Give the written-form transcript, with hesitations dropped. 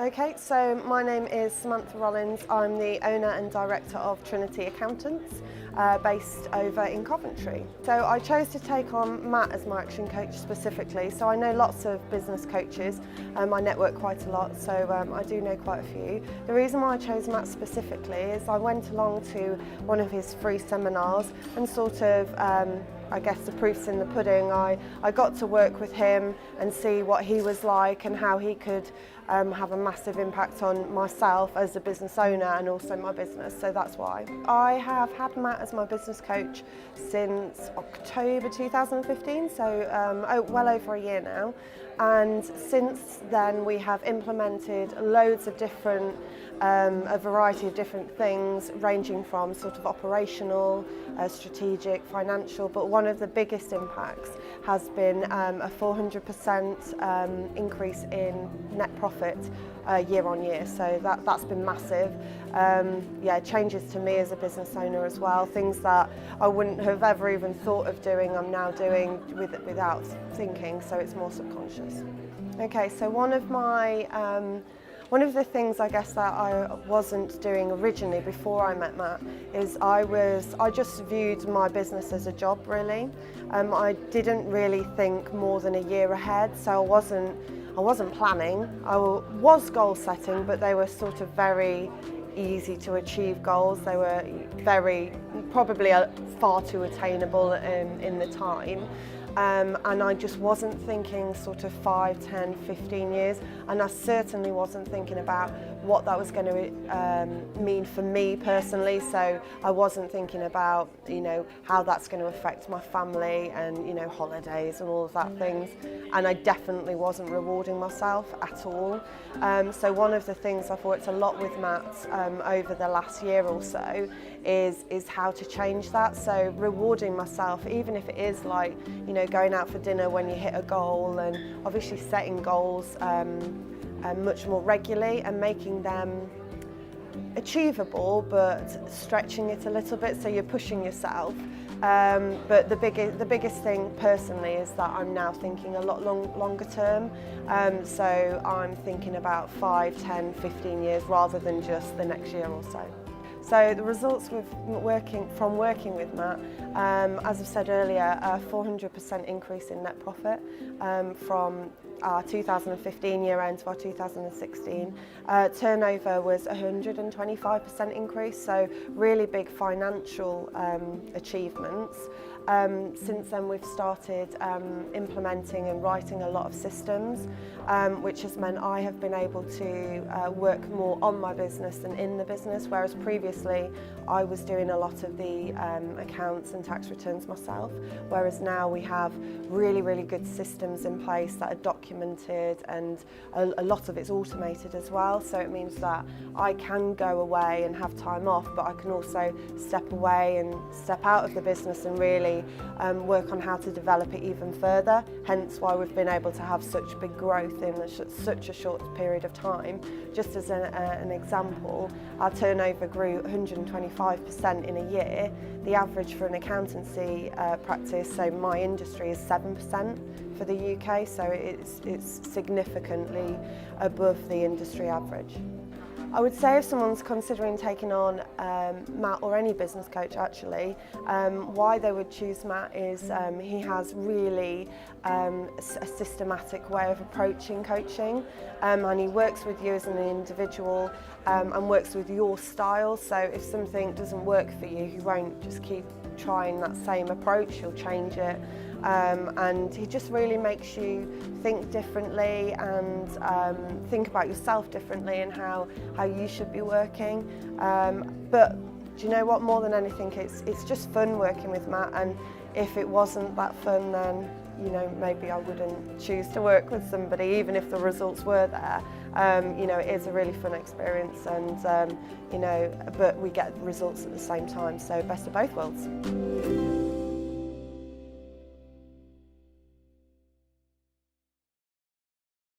Okay, so my name is Samantha Rollins. I'm the owner and director of Trinity Accountants, based over in Coventry. So I chose to take on Matt as my action coach specifically. So I know lots of business coaches, I network quite a lot, so I do know quite a few. The reason why I chose Matt specifically is I went along to one of his free seminars and sort of I guess the proof's in the pudding. I got to work with him and see what he was like and how he could have a massive impact on myself as a business owner and also my business, so that's why. I have had Matt as my business coach since October 2015, so well over a year now. And since then we have implemented loads of different, a variety of different things, ranging from sort of operational, strategic, financial, but one of the biggest impacts has been a 400% increase in net profit year on year, so that's been massive. Yeah, changes to me as a business owner as well, things that I wouldn't have ever even thought of doing, I'm now doing without thinking, so it's more subconscious. Okay, so one of the things I guess that I wasn't doing originally before I met Matt is I just viewed my business as a job, really. I didn't really think more than a year ahead, so I wasn't planning. I was goal setting, but they were sort of very easy to achieve goals. They were probably far too attainable in the time. And I just wasn't thinking sort of 5, 10, 15 years, and I certainly wasn't thinking about what that was going to mean for me personally. So I wasn't thinking about, how that's going to affect my family and, holidays and all of that things. And I definitely wasn't rewarding myself at all. So one of the things I've worked a lot with Matt over the last year or so is how to change that. So rewarding myself, even if it is like, going out for dinner when you hit a goal, and obviously setting goals much more regularly and making them achievable but stretching it a little bit, so you're pushing yourself. But the biggest thing personally is that I'm now thinking a lot longer term, so I'm thinking about 5, 10, 15 years rather than just the next year or so. So the results with working with Matt, as I've said earlier, a 400% increase in net profit from our 2015 year end to our 2016. Turnover was 125% increase, so really big financial achievements. Since then we've started implementing and writing a lot of systems, which has meant I have been able to work more on my business than in the business, whereas previously I was doing a lot of the accounts and tax returns myself, whereas now we have really, really good systems in place that are documented, and a lot of it's automated as well, so it means that I can go away and have time off, but I can also step away and step out of the business and really work on how to develop it even further, hence why we've been able to have such big growth in such a short period of time. Just as an example, our turnover grew 125% in a year. The average for an accountancy practice, so my industry, is 7% for the UK, so it's significantly above the industry average. I would say if someone's considering taking on Matt, or any business coach actually, why they would choose Matt is he has really a systematic way of approaching coaching, and he works with you as an individual and works with your style, so if something doesn't work for you, he won't just keep trying that same approach, he'll change it. And he just really makes you think differently and think about yourself differently and how you should be working. But do you know what, more than anything, it's just fun working with Matt, and if it wasn't that fun, then maybe I wouldn't choose to work with somebody, even if the results were there. It is a really fun experience, and but we get results at the same time, so best of both worlds.